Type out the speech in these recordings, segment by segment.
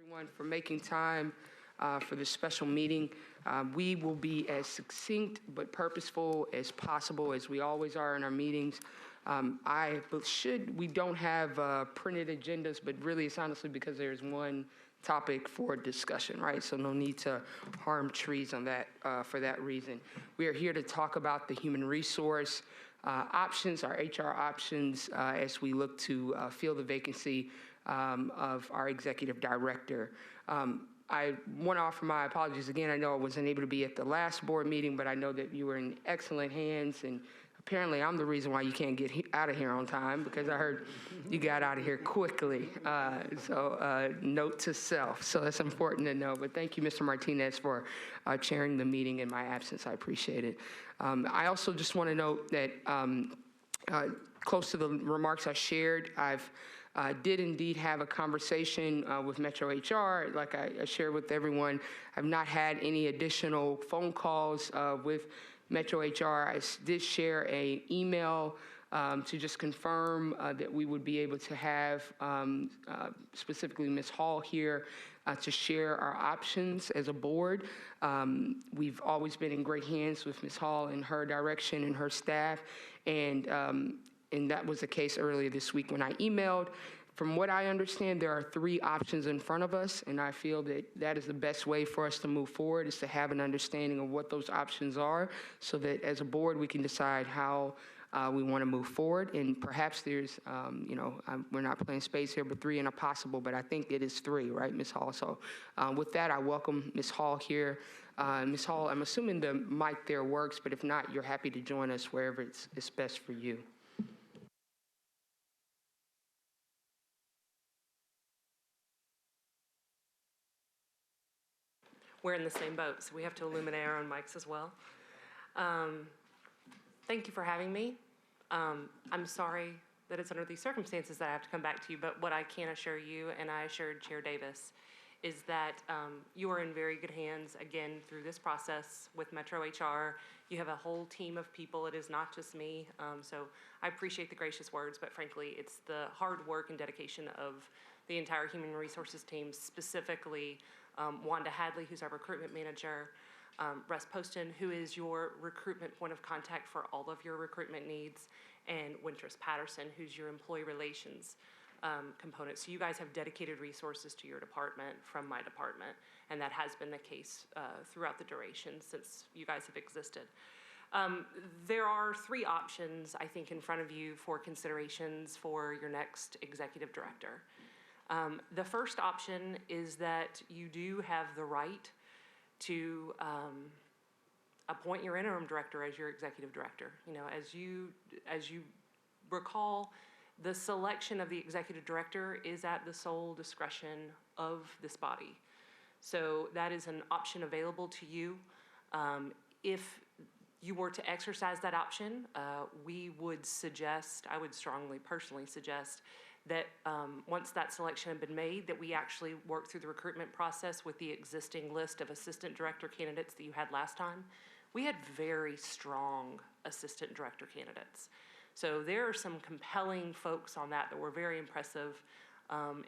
everyone for making time for this special meeting. We will be as succinct but purposeful as possible, as we always are in our meetings. We don't have printed agendas, but really it's honestly because there's one topic for discussion, right? So no need to harm trees on that for that reason. We are here to talk about the human resource options, our HR options, as we look to fill the vacancy of our executive director. I want to offer my apologies again. I know I wasn't able to be at the last board meeting, but I know that you were in excellent hands, and apparently I'm the reason why you can't get out of here on time, because I heard you got out of here quickly. Note to self. So that's important to know. But thank you, Mr. Martinez, for chairing the meeting in my absence. I appreciate it. I also just want to note that close to the remarks I shared, did indeed have a conversation with Metro HR. Like I shared with everyone, I've not had any additional phone calls with Metro HR. I did share an email to just confirm that we would be able to have specifically Ms. Hall here to share our options as a board. We've always been in great hands with Ms. Hall and her direction and her staff, and that was the case earlier this week when I emailed. From what I understand, there are 3 options in front of us, and I feel that that is the best way for us to move forward, is to have an understanding of what those options are, so that as a board we can decide how we want to move forward. And perhaps there's, we're not playing space here, but 3 and a possible, but I think it is 3, right, Ms. Hall? So with that, I welcome Ms. Hall here. Ms. Hall, I'm assuming the mic there works, but if not, you're happy to join us wherever it's best for you. We're in the same boat, so we have to illuminate our own mics as well. Thank you for having me. I'm sorry that it's under these circumstances that I have to come back to you, but what I can assure you, and I assured Chair Davis, is that you are in very good hands, again, through this process with Metro HR. You have a whole team of people. It is not just me. So I appreciate the gracious words, but frankly, it's the hard work and dedication of the entire human resources team, specifically Wanda Hadley, who's our recruitment manager, Russ Poston, who is your recruitment point of contact for all of your recruitment needs, and Wintress Patterson, who's your employee relations component. So you guys have dedicated resources to your department from my department, and that has been the case throughout the duration since you guys have existed. There are 3 options, I think, in front of you for considerations for your next executive director. The first option is that you do have the right to appoint your interim director as your executive director. You know, as you recall, the selection of the executive director is at the sole discretion of this body. So that is an option available to you. If you were to exercise that option, I would strongly personally suggest that once that selection had been made, that we actually work through the recruitment process with the existing list of assistant director candidates that you had last time. We had very strong assistant director candidates. So there are some compelling folks on that were very impressive,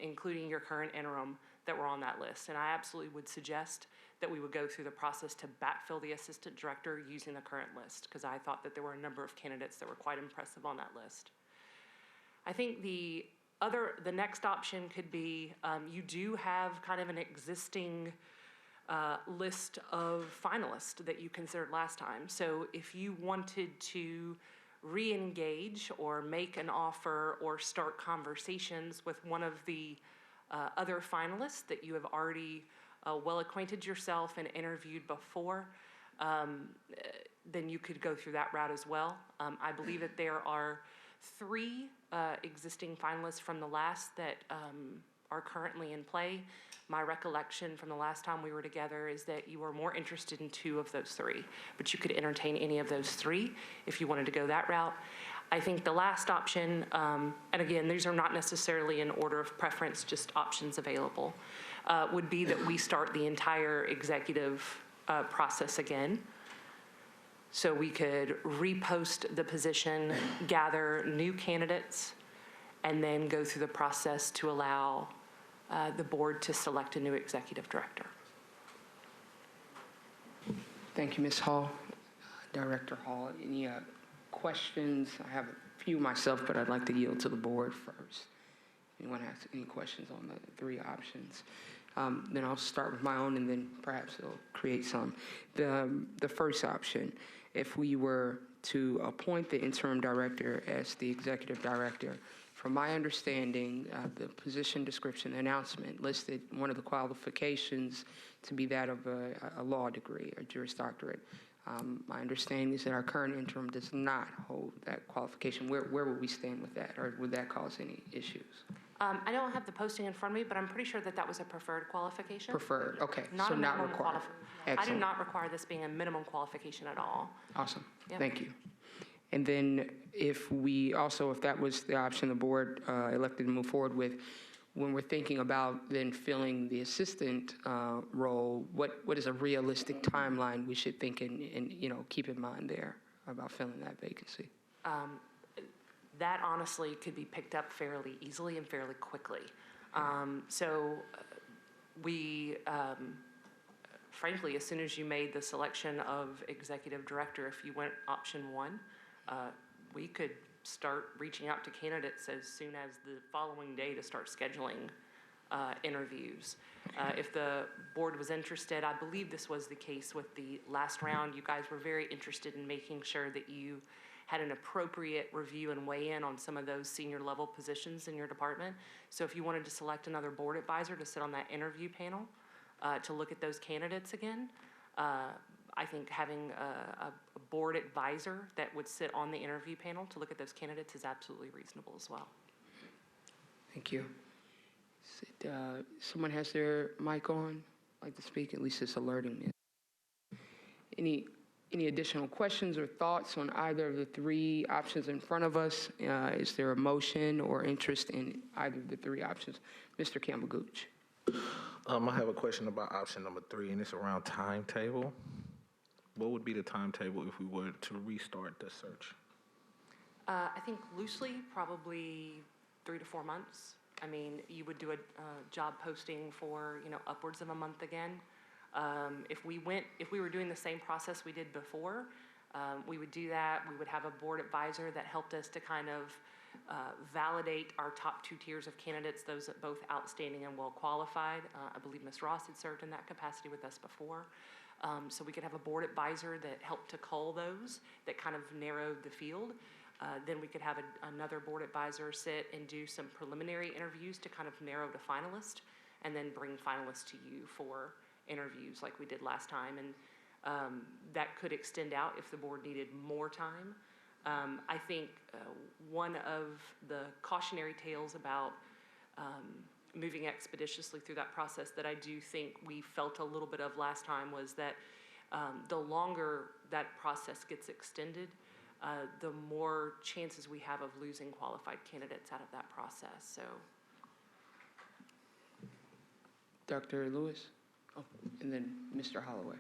including your current interim that were on that list. And I absolutely would suggest that we would go through the process to backfill the assistant director using the current list, because I thought that there were a number of candidates that were quite impressive on that list. I think the next option could be you do have kind of an existing list of finalists that you considered last time. So if you wanted to re-engage or make an offer or start conversations with one of the other finalists that you have already well acquainted yourself and interviewed before, then you could go through that route as well. I believe that there are 3 existing finalists from the last that are currently in play. My recollection from the last time we were together is that you were more interested in 2 of those 3, but you could entertain any of those 3 if you wanted to go that route. I think the last option, and again, these are not necessarily in order of preference, just options available, would be that we start the entire executive process again. So we could repost the position, gather new candidates, and then go through the process to allow the board to select a new executive director. Thank you, Ms. Hall. Director Hall, any questions? I have a few myself, but I'd like to yield to the board first. Anyone has any questions on the three options? Then I'll start with my own, and then perhaps it'll create some. The first option, if we were to appoint the interim director as the executive director, from my understanding, the position description announcement listed one of the qualifications to be that of a law degree, a Juris Doctorate. My understanding is that our current interim does not hold that qualification. Where would we stand with that, or would that cause any issues? I don't have the posting in front of me, but I'm pretty sure that that was a preferred qualification. Preferred, okay. Not so a not minimum required. I do Excellent. not require this being a minimum qualification at all. Awesome. Yep. Thank you. And then if that was the option the board elected to move forward with, when we're thinking about then filling the assistant role, what is a realistic timeline we should think and keep in mind there about filling that vacancy? That honestly could be picked up fairly easily and fairly quickly. Frankly, as soon as you made the selection of executive director, if you went option one, we could start reaching out to candidates as soon as the following day to start scheduling interviews. If the board was interested, I believe this was the case with the last round, you guys were very interested in making sure that you had an appropriate review and weigh in on some of those senior level positions in your department. So if you wanted to select another board advisor to sit on that interview panel to look at those candidates again, I think having a board advisor that would sit on the interview panel to look at those candidates is absolutely reasonable as well. Thank you. Someone has their mic on, like to speak, at least it's alerting me. Any additional questions or thoughts on either of the three options in front of us? Is there a motion or interest in either of the three options? Mr. Campbell-Gooch. I have a question about option number 3, and it's around timetable. What would be the timetable if we were to restart the search? I think loosely, probably 3 to 4 months. I mean, you would do a job posting for, upwards of a month again. If we were doing the same process we did before, we would do that. We would have a board advisor that helped us to kind of validate our top 2 tiers of candidates, those that both outstanding and well qualified. I believe Ms. Ross had served in that capacity with us before. So we could have a board advisor that helped to cull those, that kind of narrowed the field. Then we could have another board advisor sit and do some preliminary interviews to kind of narrow the finalist, and then bring finalists to you for interviews like we did last time. And that could extend out if the board needed more time. I think one of the cautionary tales about moving expeditiously through that process that I do think we felt a little bit of last time was that the longer that process gets extended, the more chances we have of losing qualified candidates out of that process. So, Dr. Lewis? Oh, and then Mr. Holloway.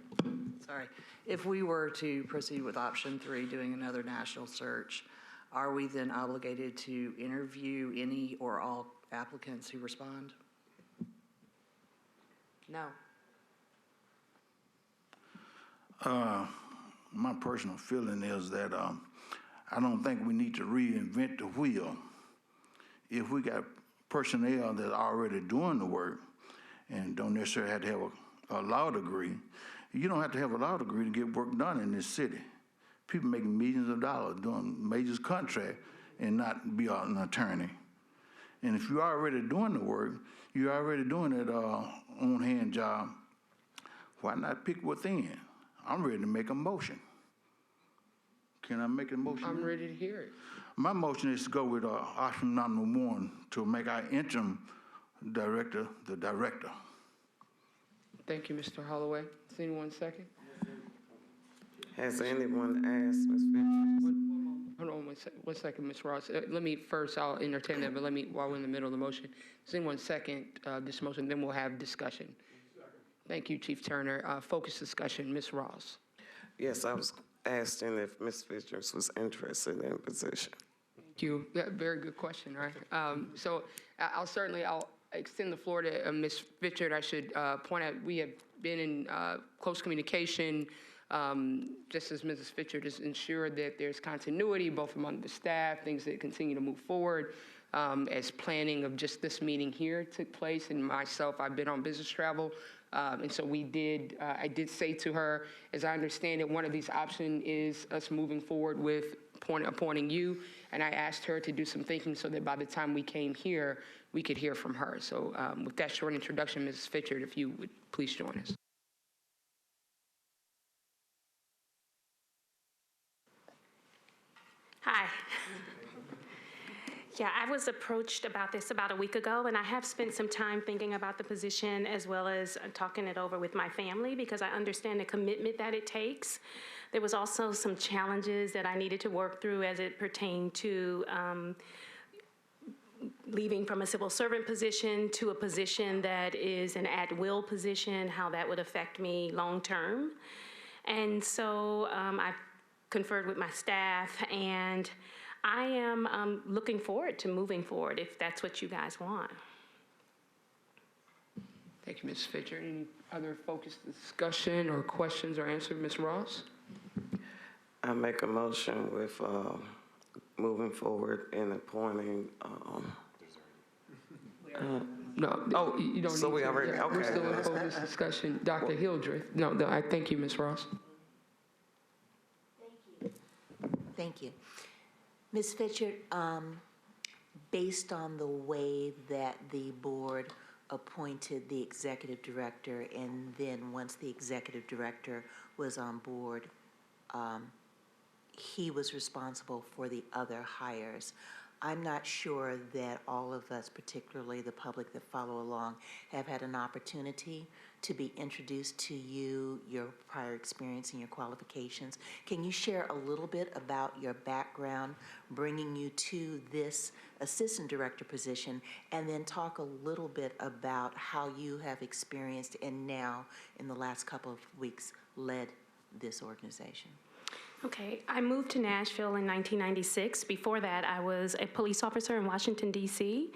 Sorry. If we were to proceed with option 3, doing another national search, are we then obligated to interview any or all applicants who respond? no. My personal feeling is that I don't think we need to reinvent the wheel. If we got personnel that's already doing the work and don't necessarily have to have a law degree, you don't have to have a law degree to get work done in this city. People making millions of dollars doing major contract and not be an attorney. And if you're already doing the work, you're already doing that on-hand job, why not pick within? I'm ready to make a motion. Can I make a motion? I'm ready to hear it. My motion is to go with option number 1 to make our interim director the director. Thank you, Mr. Holloway. Does anyone second? Has anyone asked Ms. Fisher? Hold on one second, Ms. Ross. Let me first, I'll entertain that, but while we're in the middle of the motion, does anyone second this motion? Then we'll have discussion. Thank you, Chief Turner. Focus discussion, Ms. Ross. Yes, I was asking if Ms. Fisher was interested in the position. Thank you. Yeah, very good question, right? So I'll extend the floor to Ms. Fitchard, I should point out we have been in close communication, just as Mrs. Fitchard has ensured that there's continuity both among the staff, things that continue to move forward. As planning of just this meeting here took place, and myself, I've been on business travel. And so I did say to her, as I understand it, one of these options is us moving forward with appointing you. And I asked her to do some thinking so that by the time we came here, we could hear from her. So with that short introduction, Mrs. Fitchard, if you would please join us. Hi. Yeah, I was approached about this about a week ago, and I have spent some time thinking about the position as well as talking it over with my family because I understand the commitment that it takes. There was also some challenges that I needed to work through as it pertained to leaving from a civil servant position to a position that is an at-will position, how that would affect me long-term. And so I've conferred with my staff, and I am looking forward to moving forward if that's what you guys want. Thank you, Ms. Fitchard. Any other focused discussion or questions or answers, Ms. Ross? I make a motion with moving forward and appointing. No, Oh, you don't so need we to. already- Yeah, we're okay. still in focused discussion. Dr. Hildreth. No, I thank you, Ms. Ross. Thank you. Ms. Fitchard, based on the way that the board appointed the executive director, and then once the executive director was on board, he was responsible for the other hires. I'm not sure that all of us, particularly the public that follow along, have had an opportunity to be introduced to you, your prior experience and your qualifications. Can you share a little bit about your background bringing you to this assistant director position, and then talk a little bit about how you have experienced and now in the last couple of weeks led this organization? Okay, I moved to Nashville in 1996. Before that, I was a police officer in Washington, D.C.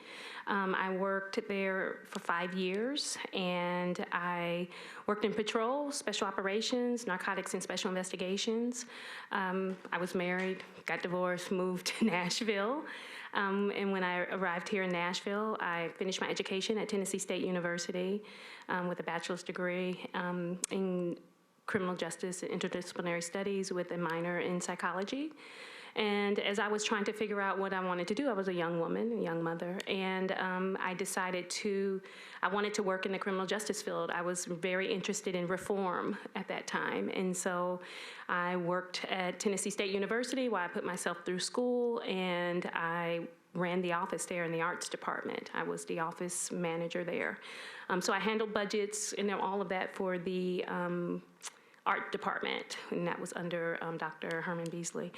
I worked there for 5 years, and I worked in patrol, special operations, narcotics, and special investigations. I was married, got divorced, moved to Nashville. And when I arrived here in Nashville, I finished my education at Tennessee State University with a bachelor's degree in criminal justice and interdisciplinary studies with a minor in psychology. And as I was trying to figure out what I wanted to do, I was a young woman, a young mother, and I decided I wanted to work in the criminal justice field. I was very interested in reform at that time. And so I worked at Tennessee State University while I put myself through school, and I ran the office there in the arts department. I was the office manager there. So I handled budgets and all of that for the art department, and that was under Dr. Herman Beasley.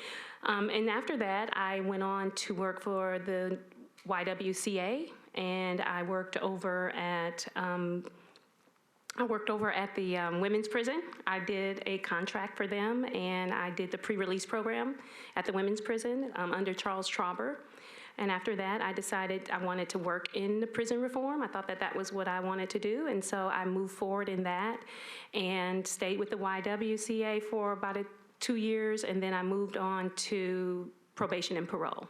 And after that, I went on to work for the YWCA, and I worked over at the women's prison. I did a contract for them, and I did the pre-release program at the women's prison under Charles Trauber. And after that, I decided I wanted to work in the prison reform. I thought that was what I wanted to do. And so I moved forward in that and stayed with the YWCA for about 2 years. And then I moved on to probation and parole,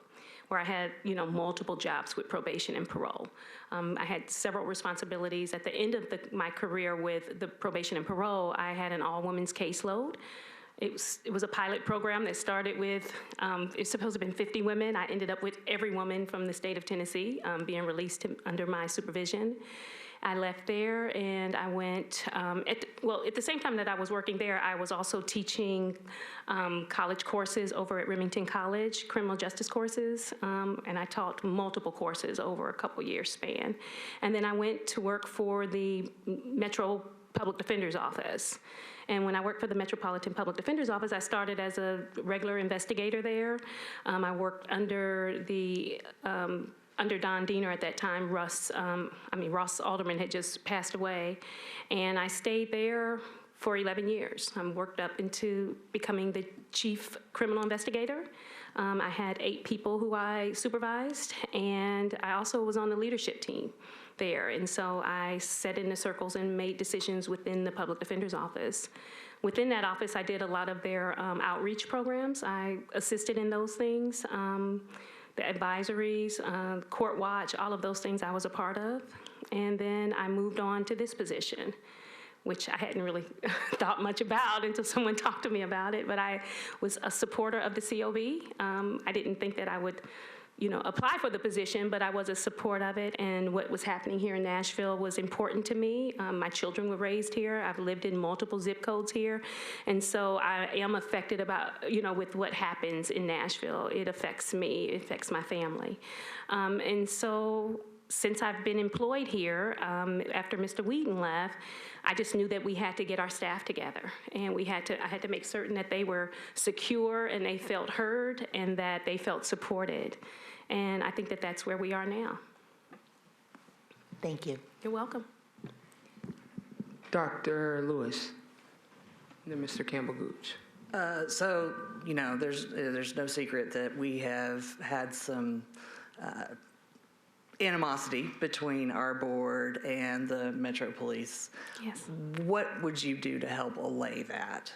where I had, multiple jobs with probation and parole. I had several responsibilities. At the end of my career with the probation and parole, I had an all-women's caseload. It was a pilot program that started with, it's supposed to have been 50 women. I ended up with every woman from the state of Tennessee being released under my supervision. I left there and I went, at the same time that I was working there, I was also teaching college courses over at Remington College, criminal justice courses, and I taught multiple courses over a couple years span. And then I went to work for the Metro Public Defender's Office. And when I worked for the Metropolitan Public Defender's Office, I started as a regular investigator there. I worked under Don Diener at that time. Ross Alderman had just passed away. And I stayed there for 11 years. I worked up into becoming the chief criminal investigator. I had 8 people who I supervised, and I also was on the leadership team there. And so I sat in the circles and made decisions within the public defender's office. Within that office, I did a lot of their outreach programs. I assisted in those things, the advisories, court watch, all of those things I was a part of. And then I moved on to this position, which I hadn't really thought much about until someone talked to me about it. But I was a supporter of the COB. I didn't think that I would, apply for the position, but I was a support of it. And what was happening here in Nashville was important to me. My children were raised here. I've lived in multiple zip codes here. And so I am affected with what happens in Nashville. It affects me, it affects my family. And so since I've been employed here, after Mr. Wheaton left, I just knew that we had to get our staff together, and I had to make certain that they were secure and they felt heard and that they felt supported. And I think that that's where we are now. Thank you. You're welcome. Dr. Lewis, and then Mr. Campbell-Gooch. So, there's no secret that we have had some animosity between our board and the Metro Police. Yes. What would you do to help allay that?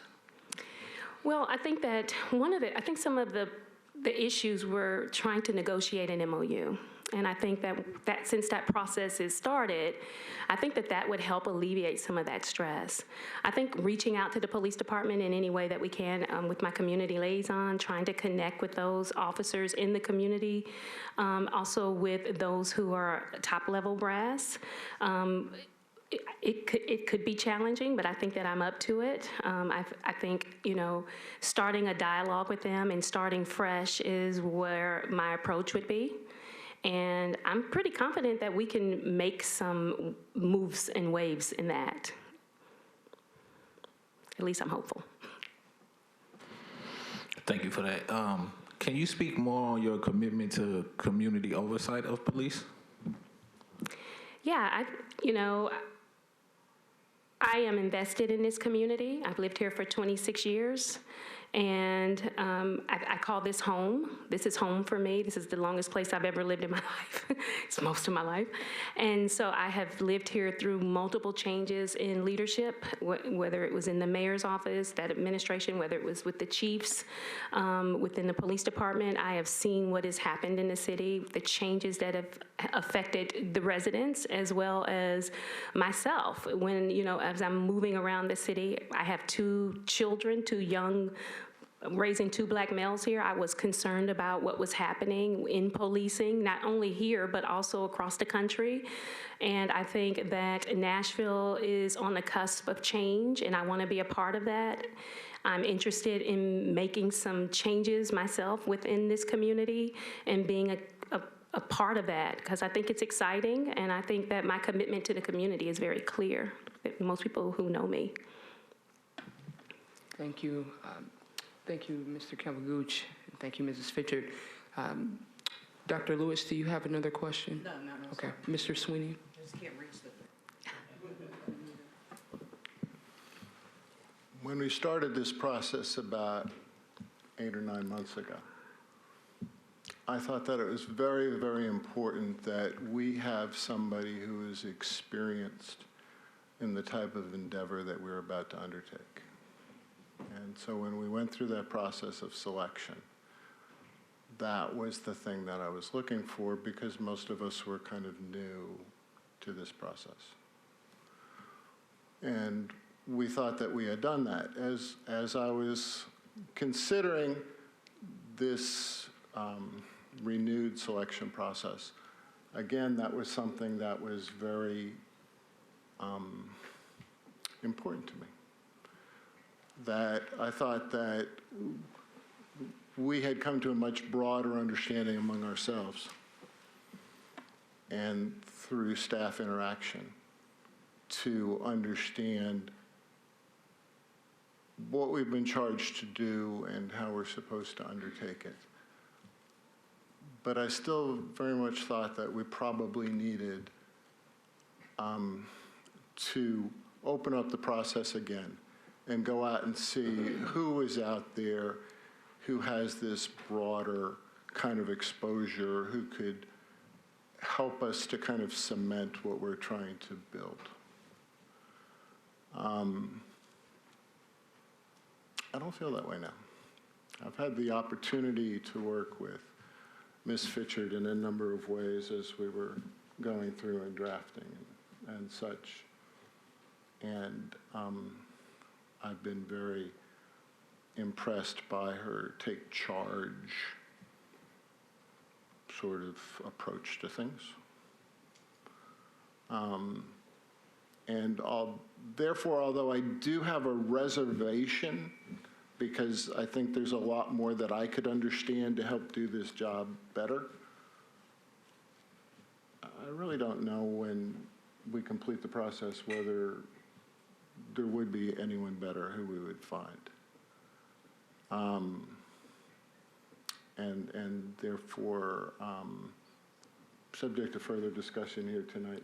Well, I think that I think some of the issues were trying to negotiate an MOU. And I think that since that process is started, I think that would help alleviate some of that stress. I think reaching out to the police department in any way that we can with my community liaison, trying to connect with those officers in the community, also with those who are top-level brass. It could be challenging, but I think that I'm up to it. I think, starting a dialogue with them and starting fresh is where my approach would be. And I'm pretty confident that we can make some moves and waves in that. At least I'm hopeful. Thank you for that. Can you speak more on your commitment to community oversight of police? Yeah, I am invested in this community. I've lived here for 26 years. And I call this home. This is home for me. This is the longest place I've ever lived in my life. It's most of my life. And so I have lived here through multiple changes in leadership, whether it was in the mayor's office, that administration, whether it was with the chiefs, within the police department. I have seen what has happened in the city, the changes that have affected the residents as well as myself. When, as I'm moving around the city, I have 2 children, 2 young raising 2 black males here. I was concerned about what was happening in policing, not only here, but also across the country. And I think that Nashville is on the cusp of change, and I want to be a part of that. I'm interested in making some changes myself within this community and being a part of that, because I think it's exciting, and I think that my commitment to the community is very clear. Most people who know me. Thank you. Thank you, Mr. Campbell-Gooch. Thank you, Mrs. Fitchard. Dr. Lewis, do you have another question? No. Okay. Mr. Sweeney? Just can't reach the... When we started this process about 8 or 9 months ago, I thought that it was very, very important that we have somebody who is experienced in the type of endeavor that we're about to undertake. And so when we went through that process of selection, that was the thing that I was looking for, because most of us were kind of new to this process. And we thought that we had done that. As I was considering this renewed selection process, again, that was something that was very important to me. That I thought that we had come to a much broader understanding among ourselves and through staff interaction to understand what we've been charged to do and how we're supposed to undertake it. But I still very much thought that we probably needed to open up the process again and go out and see who is out there who has this broader kind of exposure, who could help us to kind of cement what we're trying to build. I don't feel that way now. I've had the opportunity to work with Ms. Fitchard in a number of ways as we were going through and drafting and such. And I've been very impressed by her take charge sort of approach to things. Therefore, although I do have a reservation, because I think there's a lot more that I could understand to help do this job better, I really don't know when we complete the process whether there would be anyone better who we would find. And therefore, subject to further discussion here tonight,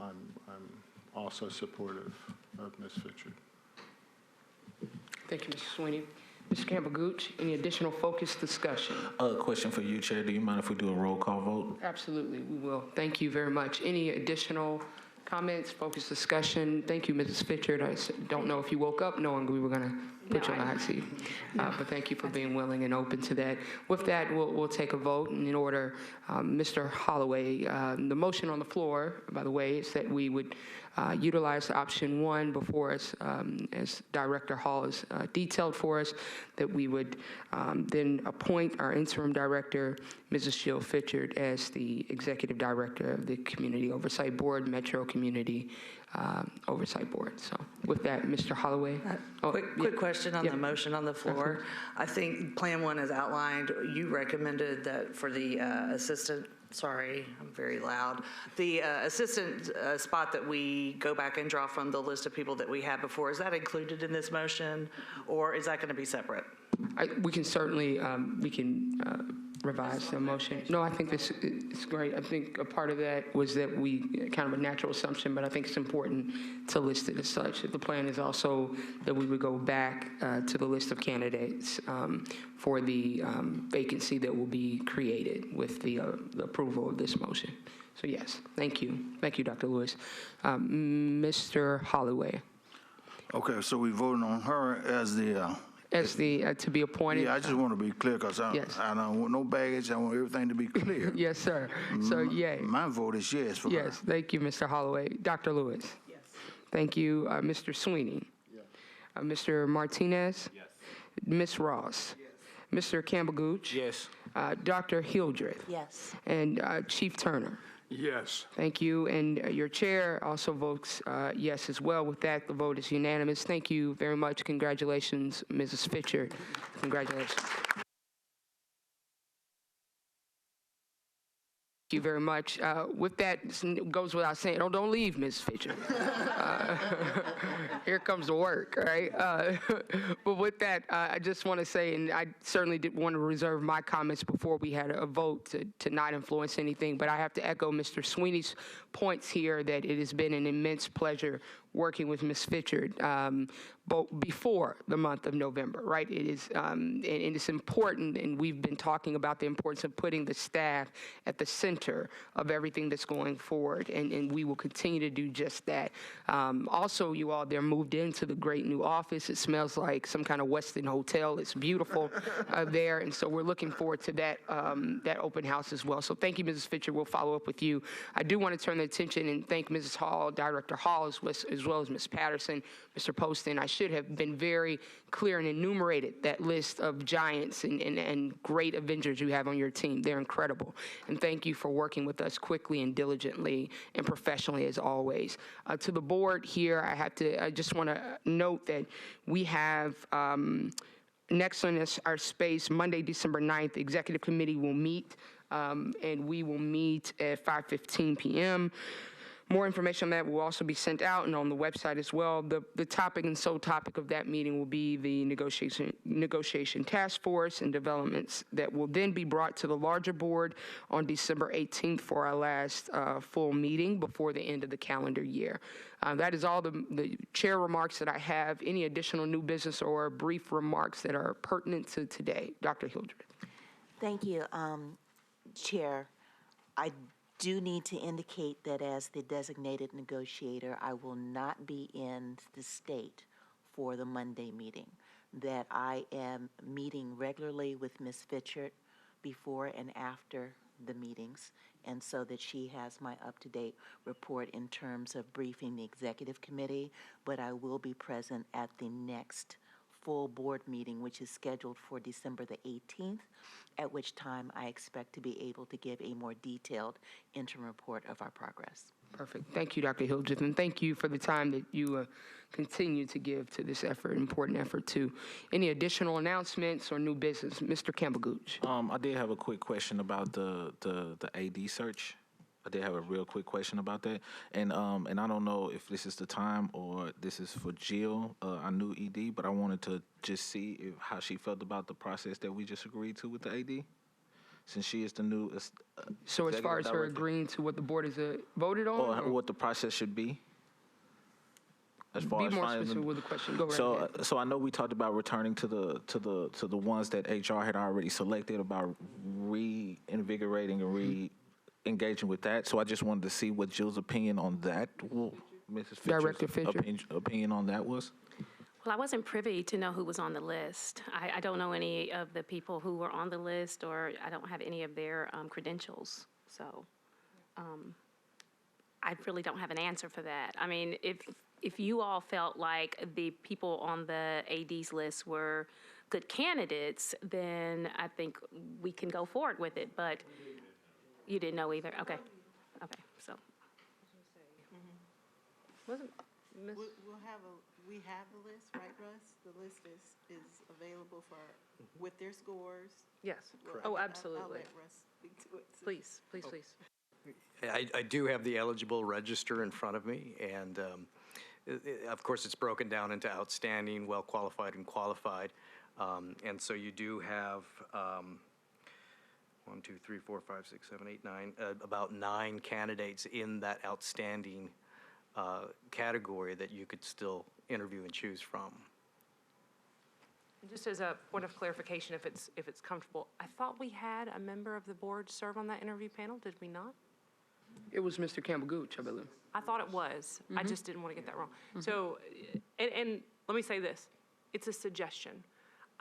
I'm also supportive of Ms. Fitchard. Thank you, Mr. Sweeney. Mr. Campbell-Gooch, any additional focused discussion? Question for you, Chair. Do you mind if we do a roll call vote? Absolutely, we will. Thank you very much. Any additional comments, focused discussion? Thank you, Mrs. Fitchard. I don't know if you woke up knowing we were going to put you on the hot seat. But thank you for being willing and open to that. With that, we'll take a vote. And in order, Mr. Holloway, the motion on the floor, by the way, is that we would utilize option 1 before us, as Director Hall has detailed for us, that we would then appoint our interim director, Mrs. Jill Fitchard, as the executive director of the Community Oversight Board, Metro Community Oversight Board. So with that, Mr. Holloway. Quick question on the motion on the floor. I think Plan 1 is outlined. You recommended that for the assistant, sorry, I'm very loud, the assistant spot that we go back and draw from the list of people that we had before. Is that included in this motion, or is that going to be separate? We can certainly, revise the motion. No, I think this is great. I think a part of that was that we, kind of a natural assumption, but I think it's important to list it as such. The plan is also that we would go back to the list of candidates for the vacancy that will be created with the approval of this motion. So yes, thank you. Thank you, Dr. Lewis. Mr. Holloway. Okay, so we voting on her as the... As the, to be appointed? Yeah, I just want to be clear, because I don't want no baggage. I want everything to be clear. Yes, sir. So, yay. My vote is yes for her. Yes, thank you, Mr. Holloway. Dr. Lewis? Yes. Thank you, Mr. Sweeney? Yes. Mr. Martinez? Yes. Ms. Ross? Yes. Mr. Campbell-Gooch? Yes. Dr. Hildreth? Yes. And Chief Turner? Yes. Thank you. And your chair also votes yes as well. With that, the vote is unanimous. Thank you very much. Congratulations, Mrs. Fitchard. Congratulations. Thank you very much. With that, it goes without saying, don't leave, Ms. Fitchard. Here comes the work, right? But with that, I just want to say, and I certainly did want to reserve my comments before we had a vote to not influence anything, but I have to echo Mr. Sweeney's points here that it has been an immense pleasure working with Ms. Fitchard before the month of November, right? It is, and it's important, and we've been talking about the importance of putting the staff at the center of everything that's going forward, and we will continue to do just that. Also, you all, they're moved into the great new office. It smells like some kind of Westin hotel. It's beautiful there, and so we're looking forward to that, that open house as well. So thank you, Mrs. Fitchard. We'll follow up with you. I do want to turn the attention and thank Mrs. Hall, Director Hall, as well as Ms. Patterson, Mr. Poston. I should have been very clear and enumerated that list of giants and great Avengers you have on your team. They're incredible. And thank you for working with us quickly and diligently and professionally as always. To the board here, I just want to note that we have next on our space, Monday, December 9th, the Executive Committee will meet, and we will meet at 5:15 p.m. More information on that will also be sent out and on the website as well. The topic and sole topic of that meeting will be the negotiation task force and developments that will then be brought to the larger board on December 18th for our last full meeting before the end of the calendar year. That is all the chair remarks that I have. Any additional new business or brief remarks that are pertinent to today? Dr. Hildreth. Thank you, Chair. I do need to indicate that as the designated negotiator, I will not be in the state for the Monday meeting, that I am meeting regularly with Ms. Fitchett before and after the meetings, and so that she has my up-to-date report in terms of briefing the executive committee, but I will be present at the next full board meeting, which is scheduled for December the 18th, at which time I expect to be able to give a more detailed interim report of our progress. Perfect. Thank you, Dr. Hildreth, and thank you for the time that you continue to give to this effort, important effort too. Any additional announcements or new business? Mr. Campbell-Gooch. I did have a quick question about the AD search. I did have a real quick question about that, and I don't know if this is the time or this is for Jill, our new ED, but I wanted to just see how she felt about the process that we just agreed to with the AD, since she is the new. So as far as her agreeing to what the board has voted on, or what the process should be. As far be as more finding specific them. with the question. Go right ahead. So I know we talked about returning to the ones that HR had already selected, about reinvigorating and re-engaging with that. So I just wanted to see what Jill's opinion on that, Mrs. Fitcher's Director Fisher. opinion on that was. Well, I wasn't privy to know who was on the list. I don't know any of the people who were on the list, or I don't have any of their credentials. So I really don't have an answer for that. I mean, if you all felt like the people on the AD's list were good candidates, then I think we can go forward with it. But you didn't know either? Okay. Okay, so. We have the list, right, Russ? The list is available with their scores. Yes. Well, Oh, I'll absolutely. let Russ speak to it. Please, please, please. I do have the eligible register in front of me, and of course, it's broken down into outstanding, well-qualified, and qualified. And so you do have 1, 2, 3, 4, 5, 6, 7, 8, 9, about 9 candidates in that outstanding category that you could still interview and choose from. Just as a point of clarification, if it's comfortable, I thought we had a member of the board serve on that interview panel. Did we not? It was Mr. Campbell-Gooch, I believe. I thought it was. I just didn't want to get that wrong. So, and let me say this. It's a suggestion.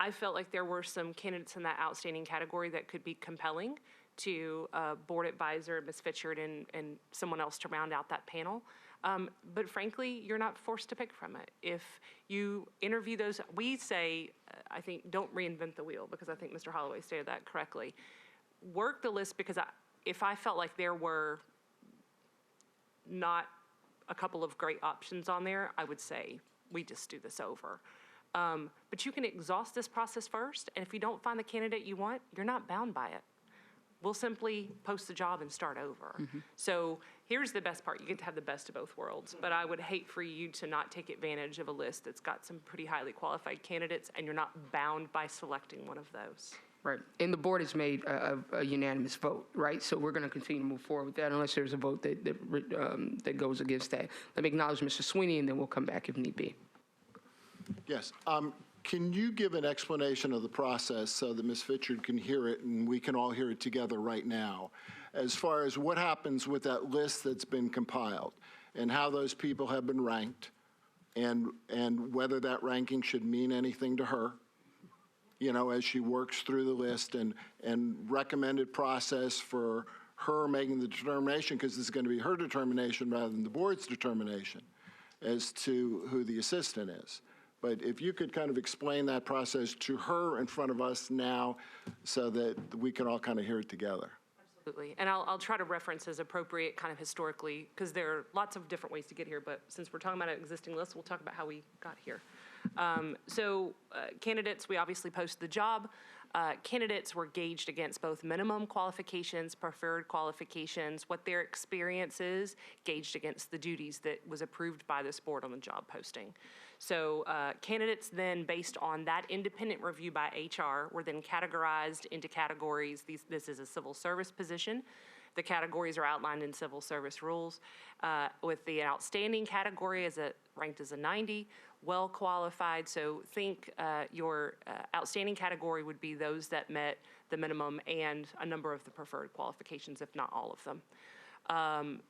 I felt like there were some candidates in that outstanding category that could be compelling to board advisor, Ms. Fitchett, and someone else to round out that panel. But frankly, you're not forced to pick from it. If you interview those, we say, I think, don't reinvent the wheel, because I think Mr. Holloway stated that correctly. Work the list, because if I felt like there were not a couple of great options on there, I would say we just do this over. But you can exhaust this process first, and if you don't find the candidate you want, you're not bound by it. We'll simply post the job and start over. So here's the best part. You get to have the best of both worlds. But I would hate for you to not take advantage of a list that's got some pretty highly qualified candidates, and you're not bound by selecting one of those. Right. And the board has made a unanimous vote, right? So we're going to continue to move forward with that unless there's a vote that goes against that. Let me acknowledge Mr. Sweeney, and then we'll come back if need be. Yes. Can you give an explanation of the process so that Ms. Fitchett can hear it and we can all hear it together right now, as far as what happens with that list that's been compiled and how those people have been ranked, and whether that ranking should mean anything to her, you know, as she works through the list, and recommended process for her making the determination, because this is going to be her determination rather than the board's determination as to who the assistant is. But if you could kind of explain that process to her in front of us now so that we can all kind of hear it together. Absolutely. And I'll try to reference as appropriate kind of historically, because there are lots of different ways to get here, but since we're talking about an existing list, we'll talk about how we got here. Candidates, we obviously posted the job. Candidates were gauged against both minimum qualifications, preferred qualifications, what their experience is, gauged against the duties that was approved by this board on the job posting. So candidates then, based on that independent review by HR, were then categorized into categories. This is a civil service position. The categories are outlined in civil service rules, with the outstanding category ranked as a 90, well qualified. So think your outstanding category would be those that met the minimum and a number of the preferred qualifications, if not all of them.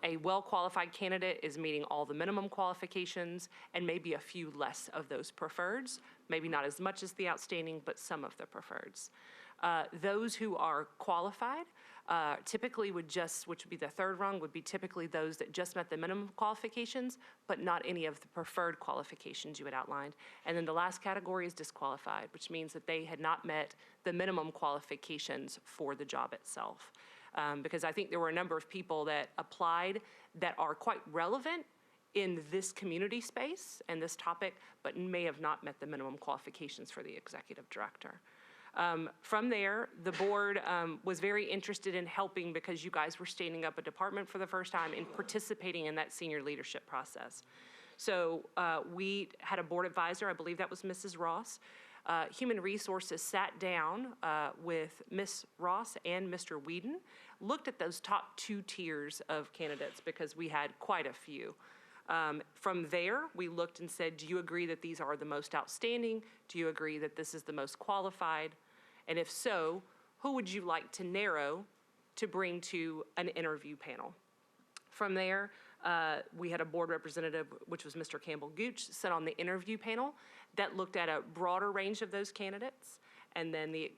A well-qualified candidate is meeting all the minimum qualifications and maybe a few less of those preferreds, maybe not as much as the outstanding, but some of the preferreds. Those who are qualified typically which would be the third rung, would be typically those that just met the minimum qualifications, but not any of the preferred qualifications you had outlined. And then the last category is disqualified, which means that they had not met the minimum qualifications for the job itself. Because I think there were a number of people that applied that are quite relevant in this community space and this topic, but may have not met the minimum qualifications for the executive director. From there, the board was very interested in helping because you guys were standing up a department for the first time and participating in that senior leadership process. So we had a board advisor, I believe that was Mrs. Ross. Human Resources sat down with Ms. Ross and Mr. Whedon, looked at those top 2 tiers of candidates because we had quite a few. From there, we looked and said, do you agree that these are the most outstanding? Do you agree that this is the most qualified? And if so, who would you like to narrow to bring to an interview panel? From there, we had a board representative, which was Mr. Campbell Gooch, sit on the interview panel that looked at a broader range of those candidates. And then the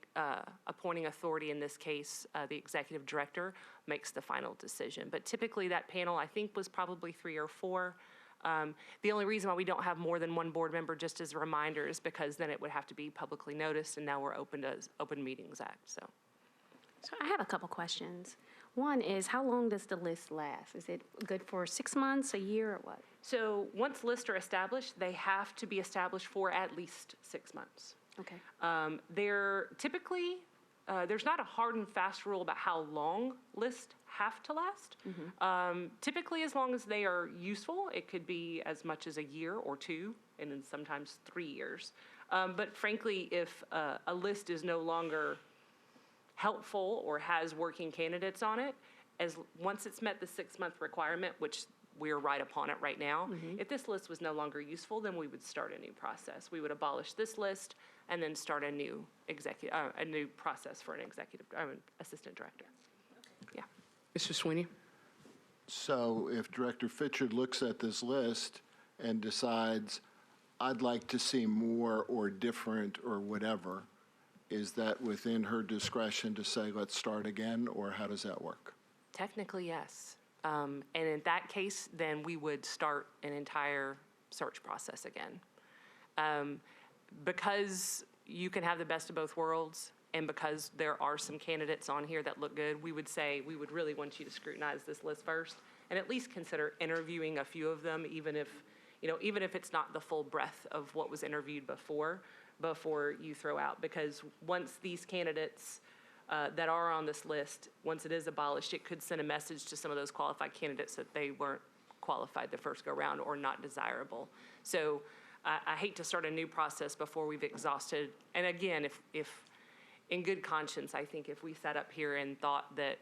appointing authority, in this case, the executive director, makes the final decision. But typically that panel, I think, was probably 3 or 4. The only reason why we don't have more than 1 board member, just as a reminder, is because then it would have to be publicly noticed, and now we're open to Open Meetings Act. So I have a couple questions. One is, how long does the list last? Is it good for 6 months, a year, or what? So once lists are established, they have to be established for at least 6 months. Okay. They're typically, there's not a hard and fast rule about how long lists have to last. Typically, as long as they are useful, it could be as much as a year or 2, and then sometimes 3 years. But frankly, if a list is no longer helpful or has working candidates on it, once it's met the 6-month requirement, which we're right upon it right now. If this list was no longer useful, then we would start a new process. We would abolish this list and then start a new process for an assistant director. Yeah. Mr. Sweeney? So if Director Fitchard looks at this list and decides, I'd like to see more or different or whatever, is that within her discretion to say, let's start again, or how does that work? Technically, yes. And in that case, then we would start an entire search process again. Because you can have the best of both worlds, and because there are some candidates on here that look good, we would say we would really want you to scrutinize this list first and at least consider interviewing a few of them, even if it's not the full breadth of what was interviewed before you throw out. Because once these candidates that are on this list, once it is abolished, it could send a message to some of those qualified candidates that they weren't qualified the first go round or not desirable. So I hate to start a new process before we've exhausted. And again, if in good conscience, I think if we sat up here and thought that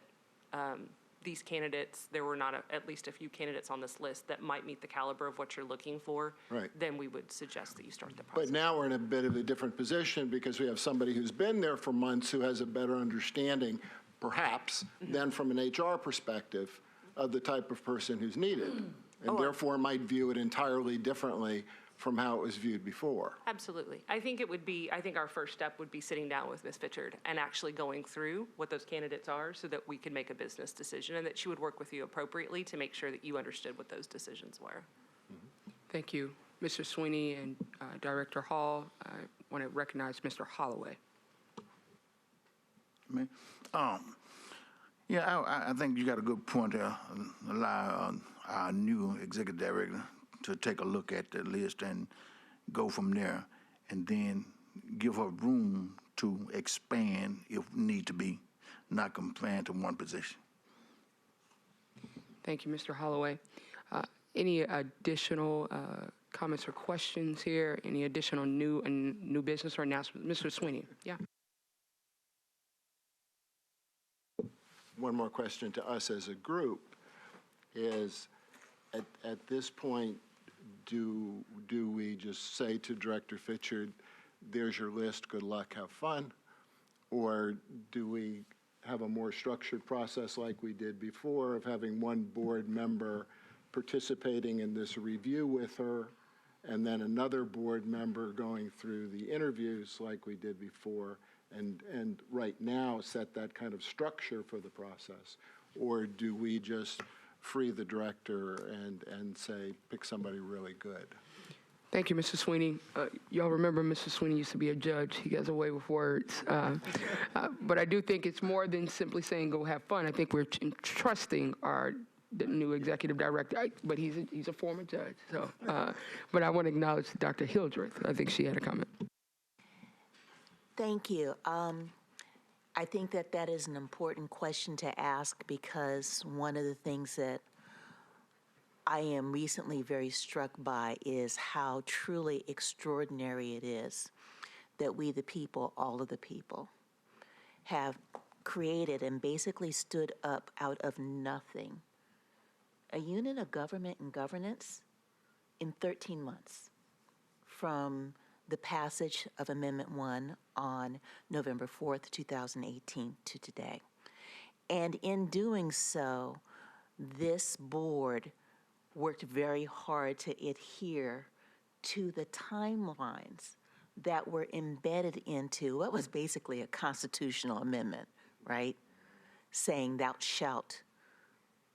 these candidates, there were not at least a few candidates on this list that might meet the caliber of what you're looking for, right, then we would suggest that you start the process. But now we're in a bit of a different position because we have somebody who's been there for months who has a better understanding, perhaps, than from an HR perspective of the type of person who's needed, and therefore might view it entirely differently from how it was viewed before. Absolutely. I think our first step would be sitting down with Ms. Fitchard and actually going through what those candidates are so that we can make a business decision and that she would work with you appropriately to make sure that you understood what those decisions were. Thank you. Mr. Sweeney and Director Hall, I want to recognize Mr. Holloway. I think you got a good point there. Allow our new executive director to take a look at the list and go from there, and then give her room to expand if need to be, not confined to one position. Thank you, Mr. Holloway. Any additional comments or questions here? Any additional new business or announcements? Mr. Sweeney, yeah. one more question to us as a group is, at this point, do we just say to Director Fitchard, there's your list, good luck, have fun? Or do we have a more structured process like we did before of having one board member participating in this review with her, and then another board member going through the interviews like we did before, and right now set that kind of structure for the process? Or do we just free the director and say, pick somebody really good? Thank you, Mr. Sweeney. Y'all remember Mr. Sweeney used to be a judge. He has a way with words. But I do think it's more than simply saying go have fun. I think we're trusting the new executive director, but he's a former judge. So, but I want to acknowledge Dr. Hildreth. I think she had a comment. Thank you. I think that is an important question to ask, because one of the things that I am recently very struck by is how truly extraordinary it is that we, the people, all of the people, have created and basically stood up out of nothing a unit of government and governance in 13 months, from the passage of Amendment 1 on November 4th, 2018 to today. And in doing so, this board worked very hard to adhere to the timelines that were embedded into what was basically a constitutional amendment, right? Saying thou shalt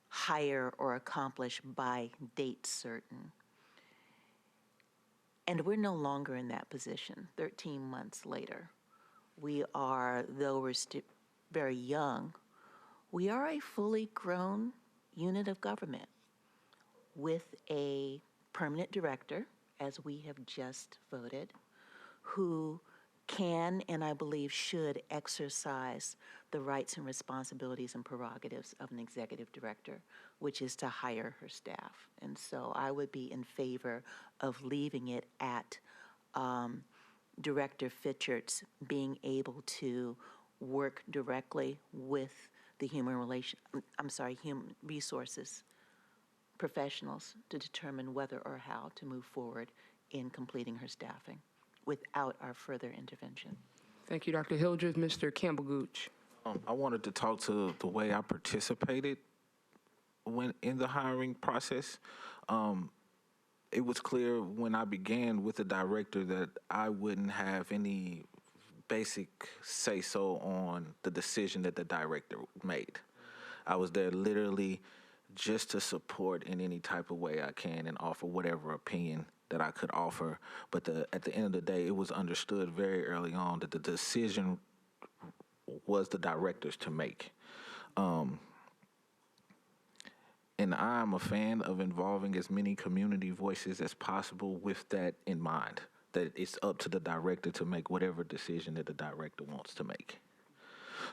hire or accomplish by date certain. And we're no longer in that position 13 months later. We are, though we're still very young, we are a fully grown unit of government with a permanent director, as we have just voted, who can and I believe should exercise the rights and responsibilities and prerogatives of an executive director, which is to hire her staff. And so I would be in favor of leaving it at Director Fitchard's being able to work directly with the human resources professionals to determine whether or how to move forward in completing her staffing without our further intervention. Thank you, Dr. Hildreth. Mr. Campbell-Gooch. I wanted to talk to the way I participated when in the hiring process. It was clear when I began with the director that I wouldn't have any basic say-so on the decision that the director made. I was there literally just to support in any type of way I can and offer whatever opinion that I could offer. But at the end of the day, it was understood very early on that the decision was the director's to make. And I'm a fan of involving as many community voices as possible with that in mind, that it's up to the director to make whatever decision that the director wants to make.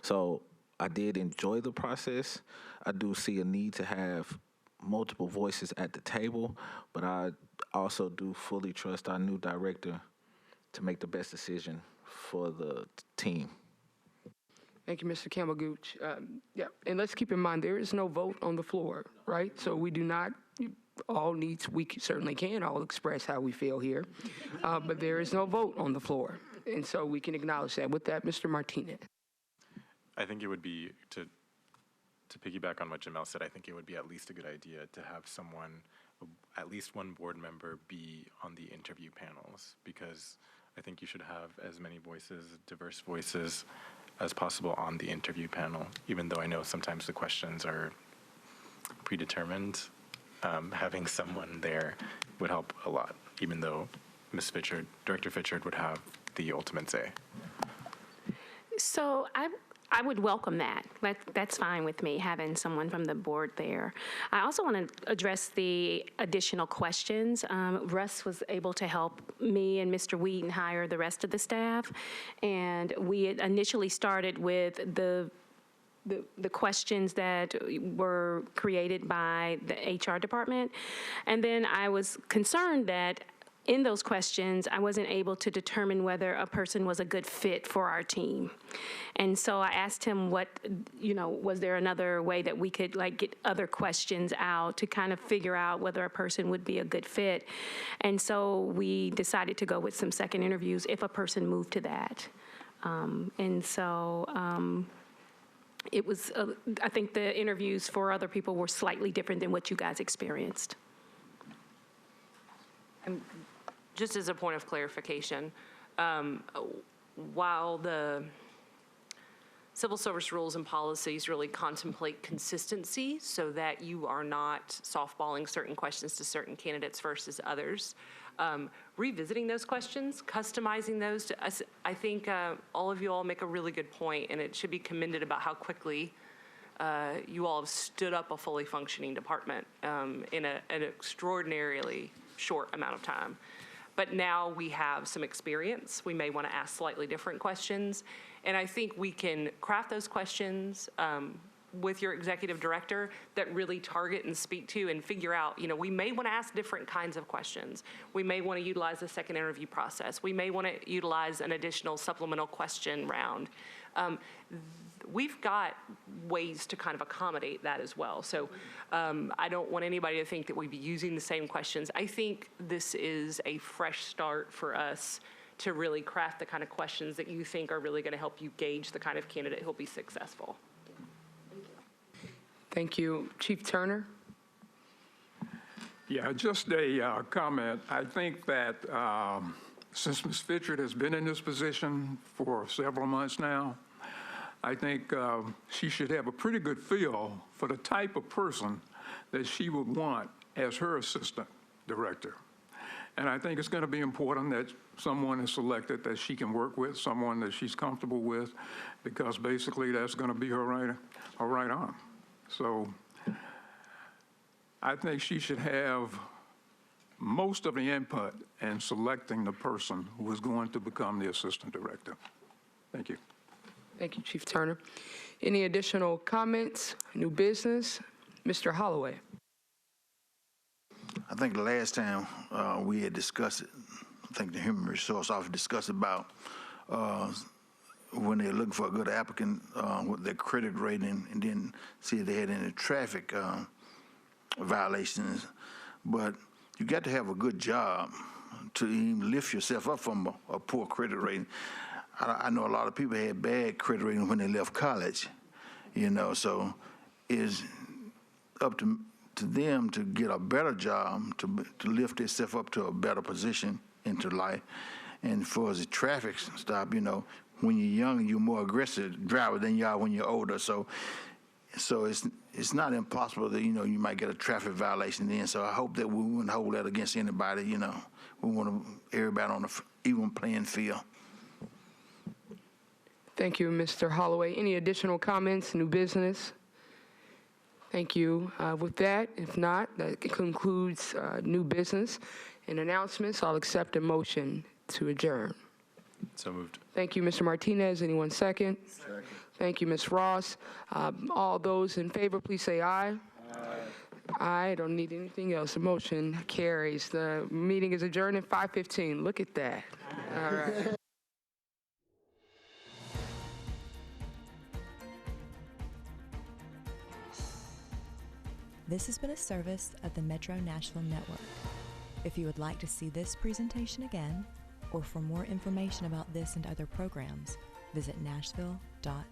So I did enjoy the process. I do see a need to have multiple voices at the table, but I also do fully trust our new director to make the best decision for the team. Thank you, Mr. Campbell-Gooch. Yeah, and let's keep in mind there is no vote on the floor, right? So we do not we certainly can all express how we feel here, but there is no vote on the floor, and so we can acknowledge that. With that, Mr. Martinez. I think it would be, to piggyback on what Jamel said, I think it would be at least a good idea to have someone, at least one board member, be on the interview panels, because I think you should have as many voices, diverse voices, as possible on the interview panel, even though I know sometimes the questions are predetermined. Having someone there would help a lot, even though Ms. Fitchard, Director Fitchard, would have the ultimate say. So I would welcome that. That's fine with me, having someone from the board there. I also want to address the additional questions. Russ was able to help me and Mr. Wheaton hire the rest of the staff, and we had initially started with the questions that were created by the HR department, and then I was concerned that in those questions, I wasn't able to determine whether a person was a good fit for our team. And so I asked him was there another way that we could get other questions out to kind of figure out whether a person would be a good fit. And so we decided to go with some second interviews if a person moved to that. It was, I think the interviews for other people were slightly different than what you guys experienced. Just as a point of clarification, while the civil service rules and policies really contemplate consistency so that you are not softballing certain questions to certain candidates versus others, revisiting those questions, customizing those to us, I think all of you all make a really good point, and it should be commended about how quickly you all have stood up a fully functioning department in an extraordinarily short amount of time. But now we have some experience. We may want to ask slightly different questions. And I think we can craft those questions with your executive director that really target and speak to and figure out, we may want to ask different kinds of questions. We may want to utilize a second interview process. We may want to utilize an additional supplemental question round. We've got ways to kind of accommodate that as well. So I don't want anybody to think that we'd be using the same questions. I think this is a fresh start for us to really craft the kind of questions that you think are really going to help you gauge the kind of candidate who'll be successful. Thank you. Chief Turner? Yeah, just a comment. I think that since Ms. Fitchett has been in this position for several months now, I think she should have a pretty good feel for the type of person that she would want as her assistant director. And I think it's going to be important that someone is selected that she can work with, someone that she's comfortable with, because basically that's going to be her right arm. So I think she should have most of the input in selecting the person who is going to become the assistant director. Thank you. Thank you, Chief Turner. Any additional comments, new business? Mr. Holloway. I think the last time we had discussed it, I think the Human Resource Office discussed about when they're looking for a good applicant with their credit rating and then see if they had any traffic violations. But you got to have a good job to even lift yourself up from a poor credit rating. I know a lot of people had bad credit rating when they left college, so it's up to them to get a better job, to lift themselves up to a better position into life. And for as a traffic stop, when you're young, you're more aggressive driver than you are when you're older. So it's not impossible that, you might get a traffic violation then. So I hope that we wouldn't hold that against anybody, We want everybody on the even playing field. Thank you, Mr. Holloway. Any additional comments, new business? Thank you. With that, if not, that concludes new business and announcements. I'll accept a motion to adjourn. So moved. Thank you, Mr. Martinez. Anyone second? Second. Thank you, Ms. Ross. All those in favor, please say aye. Aye. Aye. Don't need anything else. The motion carries. The meeting is adjourned at 5:15. Look at that. All right. This has been a service of the Metro Nashville Network. If you would like to see this presentation again, or for more information about this and other programs, visit nashville.gov.